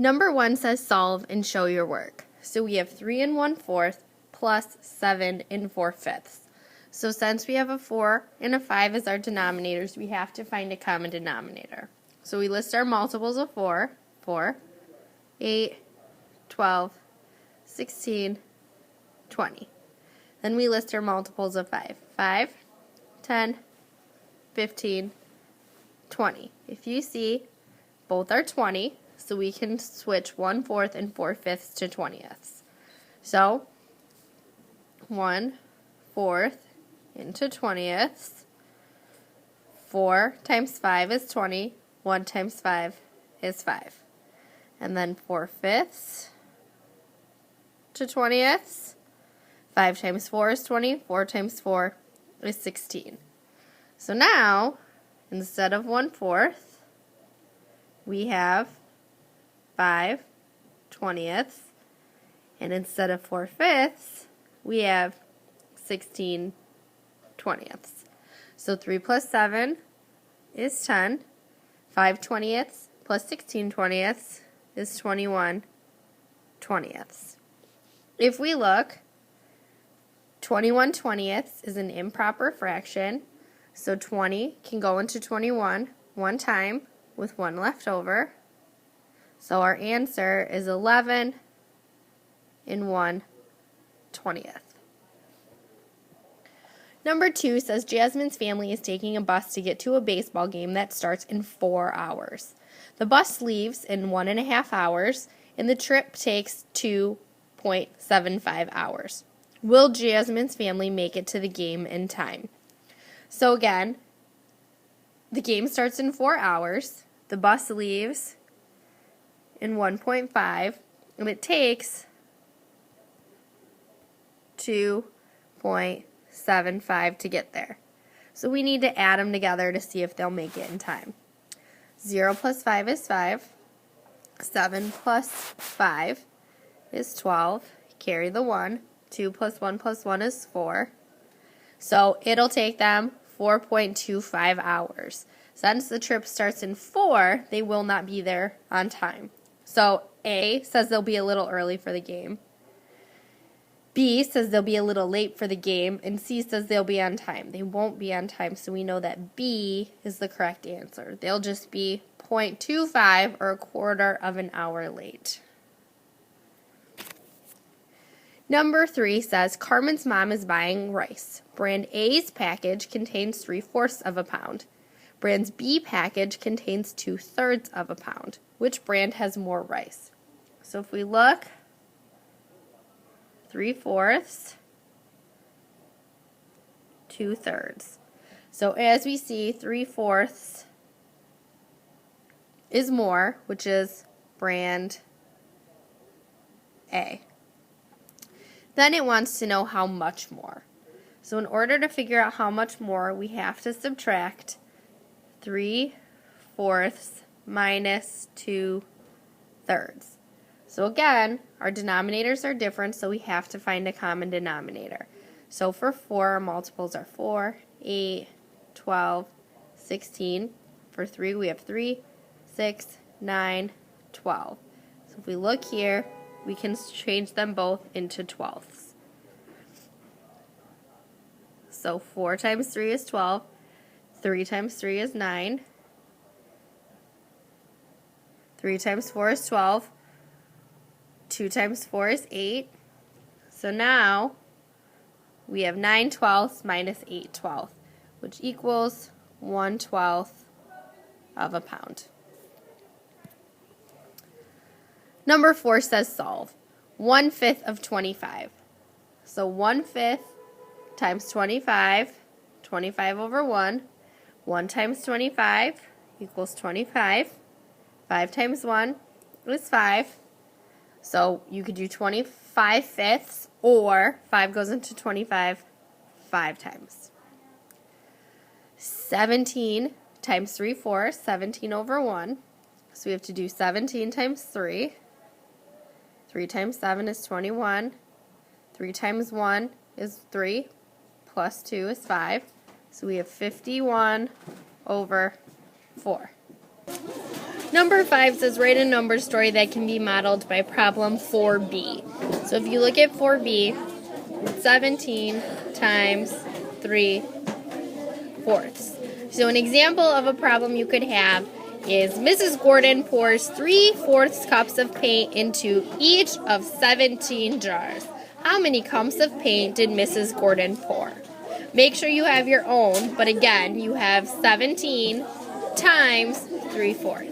Number 1 says solve and show your work. So we have 3 1/4 plus 7 4/5. So since we have a 4 and a 5 as our denominators, we have to find a common denominator. So we list our multiples of 4, 8, 12, 16, 20. Then we list our multiples of 5, 10, 15, 20. If you see, both are 20, so we can switch 1/4 and 4/5 to 20ths. So 1/4 into 20ths. 4 times 5 is 20. 1 times 5 is 5. And then 4/5 to 20ths. 5 times 4 is 20. 4 times 4 is 16. So now, instead of 1/4, we have 5 20ths. And instead of 4/5, we have 16 20ths. So 3 plus 7 is 10. 5 20ths plus 16 20ths is 21 20ths. If we look, 21 20ths is an improper fraction, so 20 can go into 21 one time with 1 left over. So our answer is 11 1/20. Number 2 says Jasmine's family is taking a bus to get to a baseball game that starts in 4 hours. The bus leaves in 1.5 hours, and the trip takes 2.75 hours. Will Jasmine's family make it to the game in time? So again, the game starts in 4 hours, the bus leaves in 1.5, and it takes 2.75 to get there. So we need to add them together to see if they'll make it in time. 0 plus 5 is 5. 7 plus 5 is 12. Carry the 1. 2 plus 1 plus 1 is 4. So it'll take them 4.25 hours. Since the trip starts in 4, they will not be there on time. So A says they'll be a little early for the game. B says they'll be a little late for the game, and C says they'll be on time. They won't be on time, so we know that B is the correct answer. They'll just be 0.25 or 1/4 of an hour late. Number 3 says Carmen's mom is buying rice. Brand A's package contains 3/4 of a pound. Brand B package contains 2/3 of a pound. Which brand has more rice? So if we look, 3/4, 2/3. So as we see, 3/4 is more, which is brand A. Then it wants to know how much more. So in order to figure out how much more, we have to subtract 3/4 minus 2/3. So again, our denominators are different, so we have to find a common denominator. So for 4, our multiples are 4, 8, 12, 16. For 3, we have 3, 6, 9, 12. So if we look here, we can change them both into 12ths. So 4 times 3 is 12. 3 times 3 is 9. 3 times 4 is 12. 2 times 4 is 8. So now we have 9/12 minus 8/12, which equals 1/12 of a pound. Number 4 says solve. 1/5 of 25. So 1/5 times 25, 25 over 1. 1 times 25 equals 25. 5 times 1 is 5. So you could do 25/5, or 5 goes into 25 5 times. 17 times 3/4, 17 over 1. So we have to do 17 times 3. 3 times 7 is 21. 3 times 1 is 3, plus 2 is 5. So we have 51 over 4. Number 5 says write a number story that can be modeled by problem 4B. So if you look at 4B, 17 times 3/4. So an example of a problem you could have is Mrs. Gordon pours 3/4 cups of paint into each of 17 jars. How many cups of paint did Mrs. Gordon pour? Make sure you have your own, but again, you have 17 times 3/4.